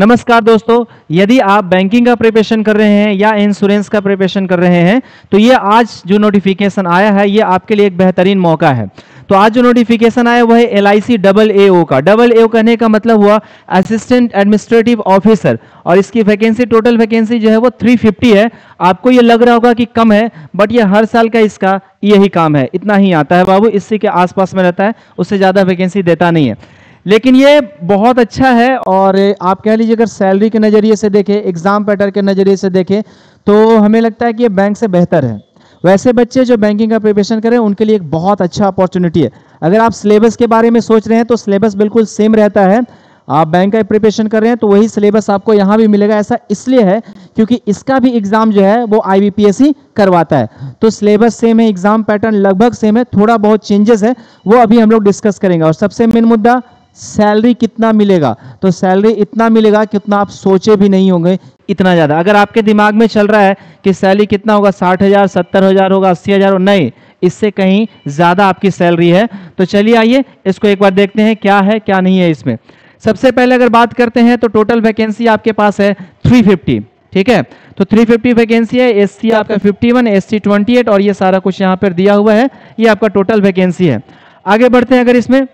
नमस्कार दोस्तों, यदि आप बैंकिंग का प्रिपरेशन कर रहे हैं या इंश्योरेंस का प्रिपरेशन कर रहे हैं तो ये आज जो नोटिफिकेशन आया है ये आपके लिए एक बेहतरीन मौका है। तो आज जो नोटिफिकेशन आया वो है LIC AAO का। AAO कहने का मतलब हुआ असिस्टेंट एडमिनिस्ट्रेटिव ऑफिसर, और इसकी वैकेंसी टोटल वैकेंसी जो है वो 350 है। आपको ये लग रहा होगा कि कम है, बट ये हर साल का इसका यही काम है, इतना ही आता है बाबू, इसी के आसपास में रहता है, उससे ज़्यादा वैकेंसी देता नहीं है। लेकिन ये बहुत अच्छा है, और आप कह लीजिए अगर सैलरी के नज़रिए से देखें, एग्जाम पैटर्न के नज़रिए से देखें तो हमें लगता है कि ये बैंक से बेहतर है। वैसे बच्चे जो बैंकिंग का प्रिपरेशन करें उनके लिए एक बहुत अच्छा अपॉर्चुनिटी है। अगर आप सिलेबस के बारे में सोच रहे हैं तो सिलेबस बिल्कुल सेम रहता है। आप बैंक का प्रिपरेशन कर रहे हैं तो वही सिलेबस आपको यहाँ भी मिलेगा। ऐसा इसलिए है क्योंकि इसका भी एग्जाम जो है वो IBPS ही करवाता है, तो सिलेबस सेम है, एग्जाम पैटर्न लगभग सेम है, थोड़ा बहुत चेंजेस है, वो अभी हम लोग डिस्कस करेंगे। और सबसे मेन मुद्दा सैलरी कितना मिलेगा, तो सैलरी इतना मिलेगा कि उतना आप सोचे भी नहीं होंगे, इतना ज़्यादा। अगर आपके दिमाग में चल रहा है कि सैलरी कितना होगा, 60,000 70,000 होगा, 80,000, नहीं, इससे कहीं ज़्यादा आपकी सैलरी है। तो चलिए आइए इसको एक बार देखते हैं क्या है क्या नहीं है इसमें। सबसे पहले अगर बात करते हैं तो टोटल वैकेंसी आपके पास है 350, ठीक है। तो 350 वैकेंसी है। SC आपका 51, SC 28, और ये सारा कुछ यहाँ पर दिया हुआ है, ये आपका टोटल वैकेंसी है। आगे बढ़ते हैं अगर इसमें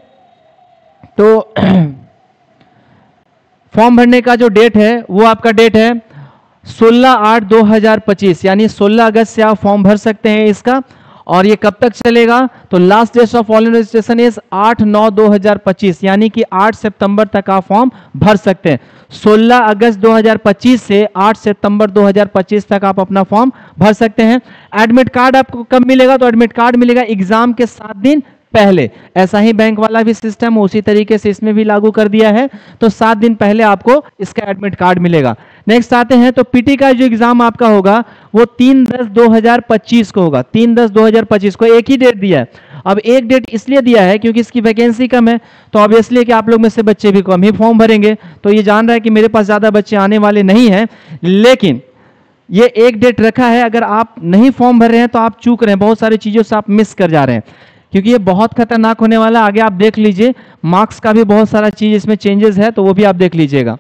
तो फॉर्म भरने का जो डेट है वो आपका डेट है 16/8/2025, यानी 16 अगस्त से आप फॉर्म भर सकते हैं इसका। और ये कब तक चलेगा, तो last date of online registration is 8/9/2025, यानी कि 8 सितंबर तक आप फॉर्म भर सकते हैं। 16 अगस्त 2025 से 8 सितंबर 2025 तक आप अपना फॉर्म भर सकते हैं। एडमिट कार्ड आपको कब मिलेगा, तो एडमिट कार्ड मिलेगा एग्जाम के 7 दिन पहले। ऐसा ही बैंक वाला भी सिस्टम उसी तरीके से इसमें भी लागू कर दिया है, तो 7 दिन पहले आपको इसका एडमिट कार्ड मिलेगा। नेक्स्ट आते हैं तो PT का जो एग्जाम आपका होगा वो 3/10/2025 को होगा। 3/10/2025 को एक ही डेट दिया है। अब एक डेट इसलिए दिया है क्योंकि इसकी वैकेंसी कम है, तो ऑब्वियसली कि आप लोग में से बच्चे भी कम ही फॉर्म भरेंगे। तो ये जान रहा है कि मेरे पास ज्यादा बच्चे आने वाले नहीं हैं, लेकिन ये एक डेट रखा है। अगर आप नहीं फॉर्म भर रहे हैं तो आप चूक रहे हैं, बहुत सारी चीजों से आप मिस कर जा रहे हैं, क्योंकि ये बहुत खतरनाक होने वाला। आगे आप देख लीजिए, मार्क्स का भी बहुत सारा चीज इसमें चेंजेस है, तो वो भी आप देख लीजिएगा।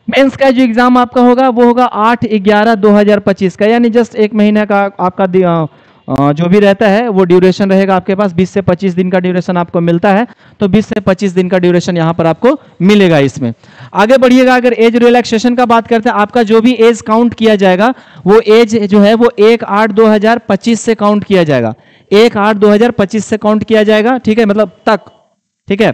मेंस का जो एग्जाम आपका होगा वो होगा 8/11/2025 का, यानी जस्ट एक महीने का आपका जो भी रहता है वो ड्यूरेशन रहेगा आपके पास। 20 से 25 दिन का ड्यूरेशन आपको मिलता है, तो 20 से 25 दिन का ड्यूरेशन यहाँ पर आपको मिलेगा इसमें। आगे बढ़िएगा, अगर एज रिलैक्सेशन का बात करते हैं, आपका जो भी एज काउंट किया जाएगा वो एज जो है वो 1/8/2025 से काउंट किया जाएगा। 1/8/2025 से काउंट किया जाएगा, ठीक है, मतलब तक, ठीक है।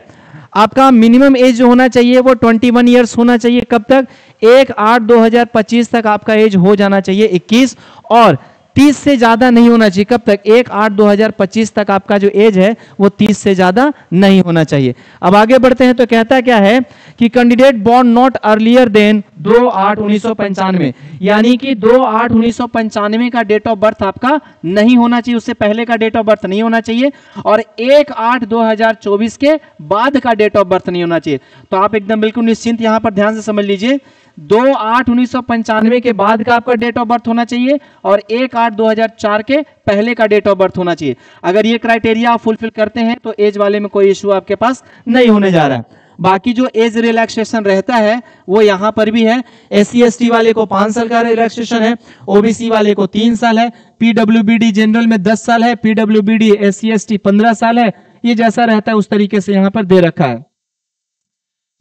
आपका मिनिमम एज जो होना चाहिए वो 21 ईयर्स होना चाहिए। कब तक, 1/8/2025 तक आपका एज हो जाना चाहिए 21, और 30 से ज्यादा नहीं होना चाहिए। कब तक, 1/8/2025 तक आपका जो एज है वो 30 से ज्यादा नहीं होना चाहिए। अब आगे बढ़ते हैं तो कहता क्या है कि candidate born not earlier than 2/8/1995, यानी कि 2/8/1995 का डेट ऑफ बर्थ आपका नहीं होना चाहिए, उससे पहले का डेट ऑफ बर्थ नहीं होना चाहिए, और 1/8/2024 के बाद का डेट ऑफ बर्थ नहीं होना चाहिए। तो आप एकदम बिल्कुल निश्चिंत यहां पर ध्यान से समझ लीजिए, 2/8/1995 के बाद का आपका डेट ऑफ बर्थ होना चाहिए, और 1/8/2004 के पहले का डेट ऑफ बर्थ होना चाहिए। अगर ये क्राइटेरिया आप फुलफिल करते हैं तो एज वाले में कोई इश्यू आपके पास नहीं होने जा रहा है। बाकी जो एज रिलैक्सेशन रहता है वो यहां पर भी है। SC ST वाले को 5 साल का रिलैक्सेशन है, OBC वाले को 3 साल है, PWBD जनरल में 10 साल है, PWBD SC ST 15 साल है। ये जैसा रहता है उस तरीके से यहां पर दे रखा है।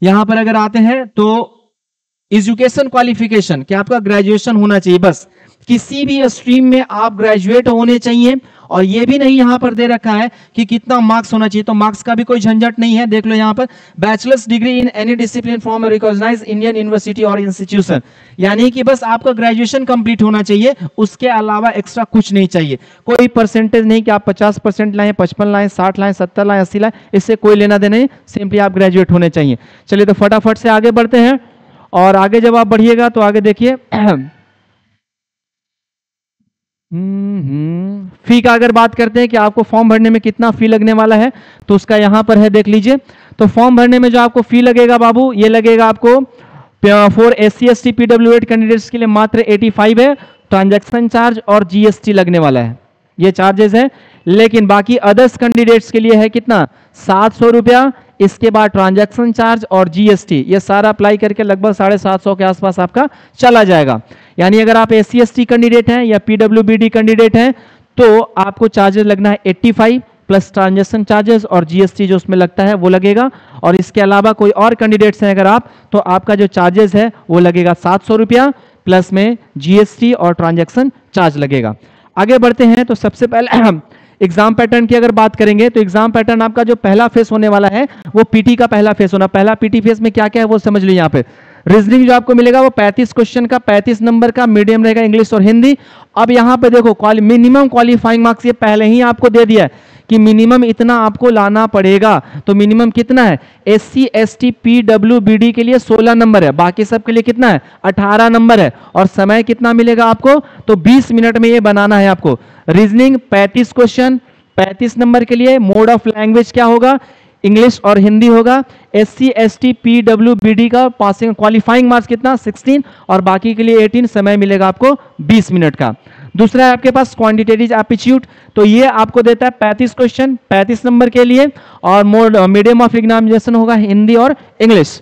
यहां पर अगर आते हैं तो एजुकेशन क्वालिफिकेशन, कि आपका ग्रेजुएशन होना चाहिए, बस किसी भी स्ट्रीम में आप ग्रेजुएट होने चाहिए। और ये भी नहीं यहां पर दे रखा है कि कितना मार्क्स होना चाहिए, तो मार्क्स का भी कोई झंझट नहीं है। देख लो यहां पर, bachelor's degree in any discipline from a recognised Indian university और इंस्टीट्यूशन, यानी कि बस आपका ग्रेजुएशन कंप्लीट होना चाहिए, उसके अलावा एक्स्ट्रा कुछ नहीं चाहिए। कोई परसेंटेज नहीं कि आप 50% लाएं, 55 लाएं, 60 लाएं, 70 लाएं, 80 लाएं, इससे कोई लेना देना नहीं, सिंपली आप ग्रेजुएट होने चाहिए। चलिए तो फटाफट से आगे बढ़ते हैं, और आगे जब आप बढ़िएगा तो आगे देखिए फी का अगर बात करते हैं कि आपको फॉर्म भरने में कितना फी लगने वाला है, तो उसका यहां पर है, देख लीजिए। तो फॉर्म भरने में जो आपको फी लगेगा बाबू, ये लगेगा आपको for SC ST PWD candidates के लिए मात्र 85 है। ट्रांजैक्शन चार्ज और GST लगने वाला है, ये चार्जेस है। लेकिन बाकी अदर्स कैंडिडेट्स के लिए है कितना, 700 रुपया इसके बाद ट्रांजैक्शन चार्ज और जीएसटी, ये सारा अप्लाई करके लगभग 750 के आसपास आपका चला जाएगा। यानी अगर आप SC/ST कैंडिडेट हैं या PWBD कैंडिडेट हैं तो आपको चार्जेस लगना है 85 प्लस ट्रांजैक्शन चार्जेस और जीएसटी जो उसमें लगता है वो लगेगा। और इसके अलावा कोई और कैंडिडेट्स हैं अगर आप, तो आपका जो चार्जेस है वो लगेगा 700 रुपया प्लस में जीएसटी और ट्रांजैक्शन चार्ज लगेगा। आगे बढ़ते हैं तो सबसे पहले एग्जाम पैटर्न की अगर बात करेंगे तो एग्जाम पैटर्न आपका जो पहला फेस होने वाला है वो पीटी का पहला फेस होना। पहला पीटी फेस में क्या क्या है वो समझ लो। यहाँ पे रीजनिंग जो आपको मिलेगा वो 35 क्वेश्चन का 35 नंबर का मीडियम रहेगा, इंग्लिश और हिंदी। अब यहाँ पे देखो मिनिमम क्वालिफाइंग मार्क्स ये पहले ही आपको दे दिया है कि मिनिमम इतना आपको लाना पड़ेगा। तो मिनिमम कितना है? SC/ST PWBD के लिए 16 नंबर है, बाकी सब के लिए कितना है? 18 नंबर है। और समय कितना मिलेगा आपको? तो 20 मिनट में ये बनाना है आपको। रीजनिंग 35 क्वेश्चन 35 नंबर के लिए। मोड ऑफ लैंग्वेज क्या होगा? इंग्लिश और हिंदी होगा। SC/ST PWBD का पासिंग क्वालिफाइंग मार्क्स कितना? 16 और बाकी के लिए 18। समय मिलेगा आपको 20 मिनट का। दूसरा है आपके पास क्वांटिटेटिव एप्टीट्यूड, तो ये आपको देता है 35 क्वेश्चन 35 नंबर के लिए और मीडियम ऑफ एग्जामिनेशन होगा हिंदी और इंग्लिश।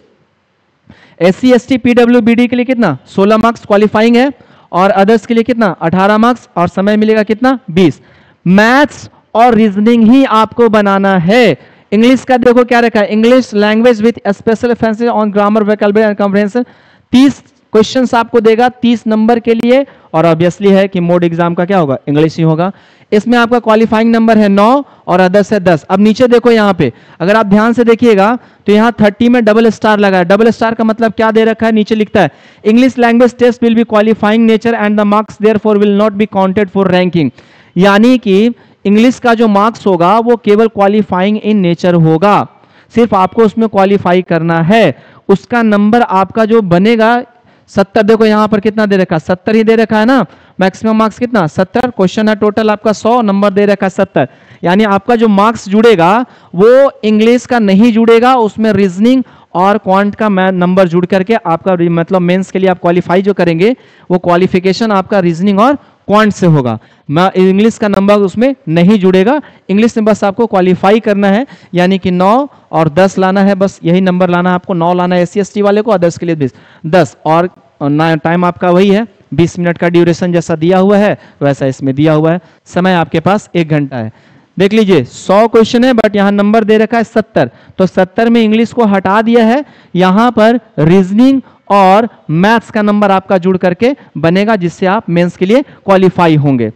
SC/ST PWBD के लिए कितना? 16 मार्क्स क्वालिफाइंग है और अदर्स के लिए कितना? 18 मार्क्स और समय मिलेगा कितना? 20। मैथ्स और रीजनिंग ही आपको बनाना है। इंग्लिश का देखो क्या रखा है? English language with special emphasis on grammar, vocabulary and comprehension. 30 questions आपको देगा 30 नंबर के लिए और ऑब्वियसली है कि मोड एग्जाम का क्या होगा? इंग्लिश ही होगा। इसमें आपका क्वालिफाइंग नंबर है 9 और अदर्स है 10। अब नीचे देखो यहाँ पे अगर आप ध्यान से देखिएगा तो यहाँ 30 में डबल स्टार लगा है। डबल स्टार का मतलब क्या दे रखा है? नीचे लिखता है English language test will be qualifying nature and the marks therefore will not be counted for ranking. यानी कि इंग्लिश का जो मार्क्स होगा वो केवल क्वालिफाइंग इन नेचर होगा, सिर्फ आपको उसमें क्वालिफाई करना है। उसका नंबर आपका जो बनेगा 70, देखो यहां पर कितना दे रखा है? 70 ही दे रखा है ना। मैक्सिमम मार्क्स कितना? 70। क्वेश्चन है टोटल आपका 100, नंबर दे रखा है 70। यानी आपका जो मार्क्स जुड़ेगा वो इंग्लिश का नहीं जुड़ेगा, उसमें रीजनिंग और क्वांट का नंबर जुड़ करके आपका मतलब मेंस के लिए आप क्वालिफाई जो करेंगे वो क्वालिफिकेशन आपका रीजनिंग और क्वांट से होगा। इंग्लिश का नंबर उसमें नहीं जुड़ेगा। इंग्लिश में बस आपको क्वालिफाई करना है, यानी कि 9 और 10 लाना है, बस यही नंबर लाना है आपको। 9 लाना है SC/ST वाले को और 10 के लिए 10 और टाइम आपका वही है 20 मिनट का ड्यूरेशन जैसा दिया हुआ है वैसा इसमें दिया हुआ है। समय आपके पास 1 घंटा है। देख लीजिए 100 क्वेश्चन है बट यहाँ नंबर दे रखा है 70, तो 70 में इंग्लिश को हटा दिया है। यहाँ पर रीजनिंग और मैथ्स का नंबर आपका जुड़ करके बनेगा जिससे आप मेंस के लिए क्वालिफाई होंगे।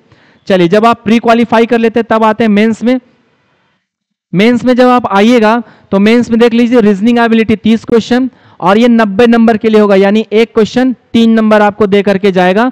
चलिए जब आप प्री क्वालिफाई कर लेते हैं तब आते हैं मेंस में। मेंस में जब आप आइएगा तो मेंस में देख लीजिए रीजनिंग एबिलिटी 30 क्वेश्चन और ये 90 नंबर के लिए होगा, यानी एक क्वेश्चन 3 नंबर आपको दे करके जाएगा।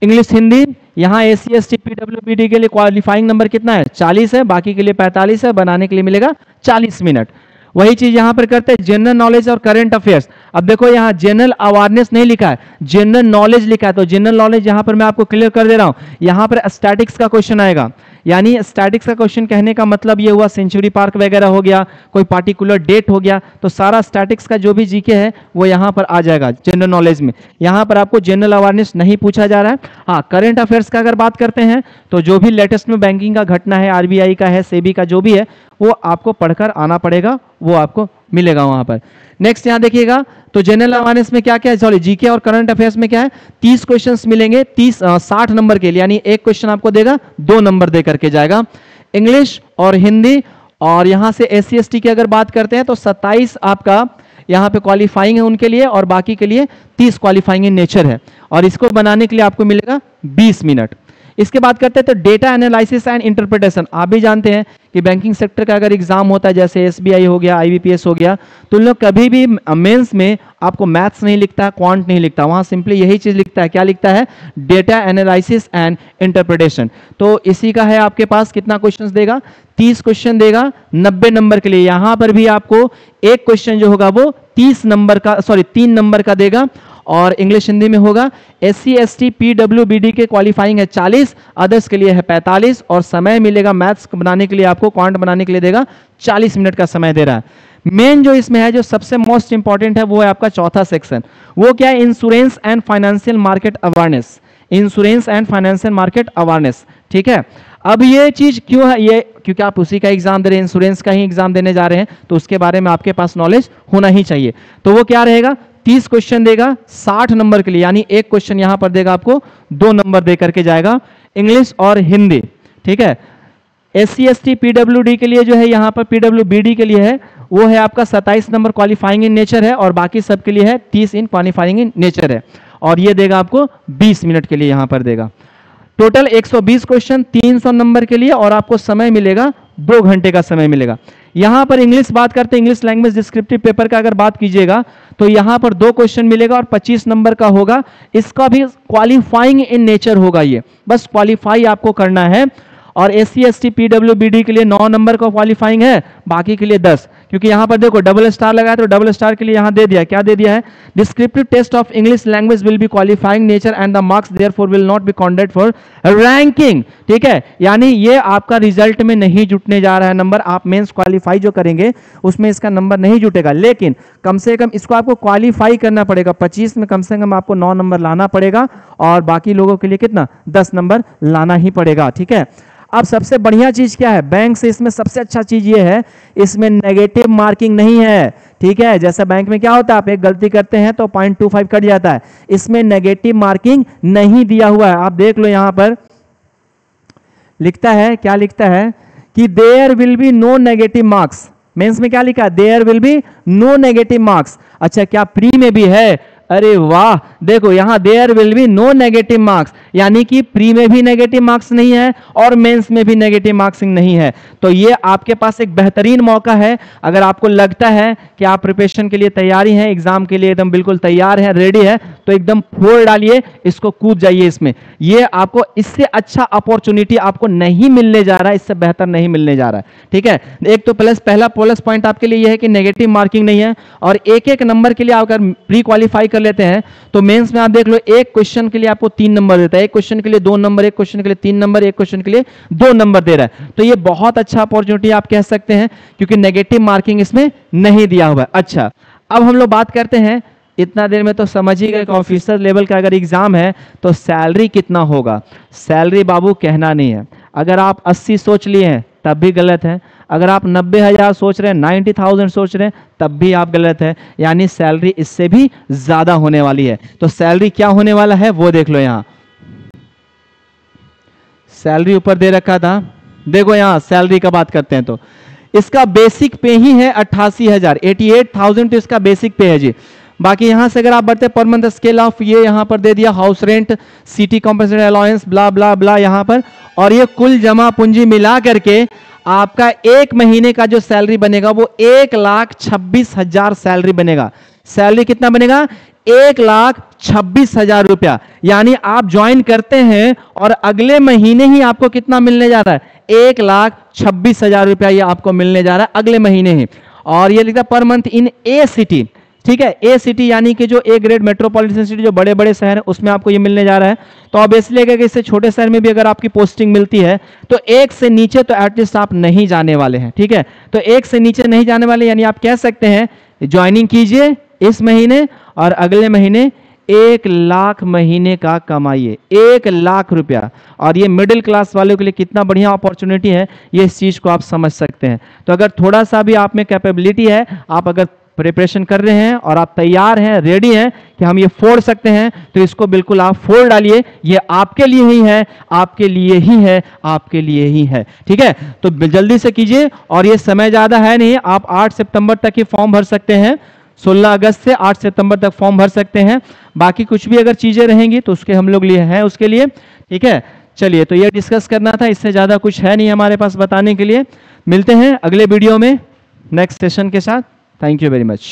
इंग्लिश हिंदी यहाँ SC/ST PWBD के लिए क्वालिफाइंग नंबर कितना है? 40 है, बाकी के लिए 45 है। बनाने के लिए मिलेगा 40 मिनट। वही चीज यहां पर करते हैं जनरल नॉलेज और करंट अफेयर्स। अब देखो यहां जनरल अवेयरनेस नहीं लिखा है, जनरल नॉलेज लिखा है। तो जनरल नॉलेज यहां पर मैं आपको क्लियर कर दे रहा हूं। यहां पर स्टैटिक्स का क्वेश्चन आएगा, यानी स्टैटिक्स का क्वेश्चन कहने का मतलब ये हुआ सेंचुरी पार्क वगैरह हो गया, कोई पार्टिकुलर डेट हो गया, तो सारा स्टैटिक्स का जो भी जीके है वो यहां पर आ जाएगा जनरल नॉलेज में। यहां पर आपको जनरल अवेयरनेस नहीं पूछा जा रहा है। हाँ, करंट अफेयर्स का अगर बात करते हैं तो जो भी लेटेस्ट में बैंकिंग का घटना है, RBI का है, सेबी का जो भी है, वो आपको पढ़कर आना पड़ेगा, वो आपको मिलेगा वहां पर। नेक्स्ट यहां देखिएगा तो जनरल अवेयरनेस में क्या क्या है, सॉरी जीके और करंट अफेयर्स में क्या है, 30 क्वेश्चंस मिलेंगे 60 नंबर के लिए, यानी एक क्वेश्चन आपको देगा 2 नंबर दे करके जाएगा। इंग्लिश और हिंदी और यहां से SC/ST की अगर बात करते हैं तो 27 आपका यहां पे क्वालिफाइंग है उनके लिए और बाकी के लिए 30 क्वालिफाइंग इन नेचर है और इसको बनाने के लिए आपको मिलेगा 20 मिनट। इसके बाद करते हैं तो डेटा एनालिसिस एंड इंटरप्रिटेशन। आप भी जानते हैं कि बैंकिंग सेक्टर का अगर एग्जाम होता है जैसे SBI हो गया, IBPS हो गया, तो उन लोग कभी भी मेंस में आपको मैथ्स नहीं लिखता, क्वांट नहीं लिखता, वहां सिंपली यही चीज लिखता है। क्या लिखता है? Data analysis and interpretation. तो इसी का है आपके पास कितना क्वेश्चन देगा? 30 क्वेश्चन देगा 90 नंबर के लिए। यहां पर भी आपको एक क्वेश्चन जो होगा वो 3 नंबर का देगा और इंग्लिश हिंदी में होगा। SC/ST PWBD के क्वालिफाइंग है 40, अदर्स के लिए है 45 और समय मिलेगा मैथ्स बनाने के लिए आपको, क्वांट बनाने के लिए देगा 40 मिनट का समय दे रहा है। मेन जो इसमें है, जो सबसे मोस्ट इंपॉर्टेंट है, वो है आपका चौथा सेक्शन। वो क्या है? Insurance and financial market awareness. Insurance and financial market awareness, ठीक है। अब ये चीज क्यों है, ये क्योंकि आप उसी का एग्जाम दे रहे हैं, इंश्योरेंस का ही एग्जाम देने जा रहे हैं, तो उसके बारे में आपके पास नॉलेज होना ही चाहिए। तो वो क्या रहेगा, 30 क्वेश्चन देगा 60 नंबर के लिए, यानी एक क्वेश्चन यहां पर देगा आपको 2 नंबर दे करके जाएगा, इंग्लिश और हिंदी। ठीक है, SC ST PWD के लिए जो है यहाँ पर PWBD के लिए है वो है आपका 27 नंबर क्वालिफाइंग इन नेचर है, और बाकी सब के लिए है 30 इन क्वालिफाइंग इन नेचर है, और ये देगा आपको 20 मिनट के लिए यहाँ पर देगा। टोटल 120 क्वेश्चन 300 नंबर के लिए, और आपको समय मिलेगा 2 घंटे का समय मिलेगा। यहां पर इंग्लिश बात करते हैं, इंग्लिश लैंग्वेज डिस्क्रिप्टिव पेपर का अगर बात कीजिएगा तो यहां पर 2 क्वेश्चन मिलेगा और 25 नंबर का होगा। इसका भी क्वालिफाइंग इन नेचर होगा, ये बस क्वालिफाई आपको करना है। और SC ST PWBD के लिए 9 नंबर का क्वालिफाइंग है, बाकी के लिए 10, क्योंकि यहां पर देखो डबल स्टार लगाया तो डबल स्टार के लिए यहां दे दिया, क्या दे दिया है, descriptive test of English language will be qualifying nature and the marks therefore will not be counted for ranking. ठीक है, यानी ये आपका रिजल्ट में नहीं जुटने जा रहा है नंबर, आप मेंस क्वालिफाई जो करेंगे उसमें इसका नंबर नहीं जुटेगा, लेकिन कम से कम इसको आपको क्वालिफाई करना पड़ेगा। 25 में कम से कम आपको 9 नंबर लाना पड़ेगा, और बाकी लोगों के लिए कितना, 10 नंबर लाना ही पड़ेगा। ठीक है, अब सबसे बढ़िया चीज क्या है, बैंक से इसमें सबसे अच्छा चीज ये है, इसमें नेगेटिव मार्किंग नहीं है। ठीक है, जैसे बैंक में क्या होता है, आप एक गलती करते हैं तो 0.25 कट जाता है, इसमें नेगेटिव मार्किंग नहीं दिया हुआ है। आप देख लो यहां पर लिखता है, क्या लिखता है कि there will be no negative marks. Mains में क्या लिखा है, there will be no negative marks. अच्छा, क्या प्री में भी है, अरे वाह, देखो यहां there will be no negative marks, यानी कि प्री में भी नेगेटिव मार्क्स नहीं है और मेंस में भी नेगेटिव मार्क्सिंग नहीं है। तो ये आपके पास एक बेहतरीन मौका है। अगर आपको लगता है कि आप प्रिपरेशन के लिए तैयारी हैं, एग्जाम के लिए एकदम बिल्कुल तैयार है, रेडी है, तो एकदम फोड़ डालिए, इसको कूद जाइए इसमें। ये आपको इससे अच्छा अपॉर्चुनिटी आपको नहीं मिलने जा रहा है, इससे बेहतर नहीं मिलने जा रहा है। ठीक है, एक तो पहला प्लस पॉइंट आपके लिए यह है कि नेगेटिव मार्किंग नहीं है, और एक एक नंबर के लिए अगर प्री क्वालिफाई लेते हैं तो मेंस में आप देख लो, एक क्वेश्चन के लिए आपको 3 नंबर देता है, एक क्वेश्चन के लिए 2 नंबर, एक क्वेश्चन के लिए 3 नंबर, एक क्वेश्चन के लिए 2 नंबर दे रहा है। तो ये बहुत अच्छा अपॉर्चुनिटी आप कह सकते हैं, क्योंकि नेगेटिव मार्किंग इसमें नहीं दिया हुआ है। अच्छा, अब हम लोग बात करते हैं, इतना देर में तो समझ ही गए कि ऑफिसर लेवल का अगर एग्जाम है तो सैलरी कितना होगा। सैलरी बाबू कहना नहीं है, अगर आप 80 सोच लिए हैं तब भी गलत है, अगर आप 90,000 सोच रहे हैं, 90,000 सोच रहे हैं, तब भी आप गलत है, यानी सैलरी इससे भी ज्यादा होने वाली है। तो सैलरी क्या होने वाला है वो देख लो, यहां सैलरी ऊपर दे रखा था, देखो यहां सैलरी का बात करते हैं तो इसका बेसिक पे ही है 88,000, 88,000 तो इसका बेसिक पे है जी। बाकी यहां से अगर आप बढ़ते पर मंथ स्केल ऑफ, ये यहां पर दे दिया house rent, city compensated allowance, blah blah blah यहां पर, और ये कुल जमा पूंजी मिला करके आपका एक महीने का जो सैलरी बनेगा वो 1,26,000 सैलरी बनेगा। सैलरी कितना बनेगा, 1,26,000 रुपया। यानी आप ज्वाइन करते हैं और अगले महीने ही आपको कितना मिलने जा रहा है, 1,26,000 रुपया ये आपको मिलने जा रहा है अगले महीने ही। और ये लिखता है per month in A city. ठीक है, ए सिटी यानी कि जो ए ग्रेड मेट्रोपॉलिटन सिटी, जो बड़े बड़े शहर हैं उसमें आपको ये मिलने जा रहा है। तो ऑब्वियसली अगर इससे छोटे शहर में भी अगर आपकी पोस्टिंग मिलती है तो 1 से नीचे तो एटलीस्ट आप नहीं जाने वाले हैं। ठीक है, तो 1 से नीचे नहीं जाने वाले, यानी आप कह सकते हैं ज्वाइनिंग कीजिए इस महीने और अगले महीने 1 लाख महीने का कमाइए, 1 लाख रुपया। और ये मिडिल क्लास वालों के लिए कितना बढ़िया अपॉर्चुनिटी है, ये इस चीज को आप समझ सकते हैं। तो अगर थोड़ा सा भी आप में कैपेबिलिटी है, आप अगर प्रिपरेशन कर रहे हैं और आप तैयार हैं, रेडी हैं कि हम ये फोड़ सकते हैं, तो इसको बिल्कुल आप फोड़ डालिए। ये आपके लिए ही है, आपके लिए ही है, आपके लिए ही है। ठीक है, तो जल्दी से कीजिए, और ये समय ज्यादा है नहीं, आप 8 सितंबर तक ही फॉर्म भर सकते हैं। 16 अगस्त से 8 सितंबर तक फॉर्म भर सकते हैं। बाकी कुछ भी अगर चीजें रहेंगी तो उसके हम लोग लिए हैं उसके लिए। ठीक है, चलिए, तो ये डिस्कस करना था, इससे ज्यादा कुछ है नहीं हमारे पास बताने के लिए। मिलते हैं अगले वीडियो में नेक्स्ट सेशन के साथ। Thank you very much.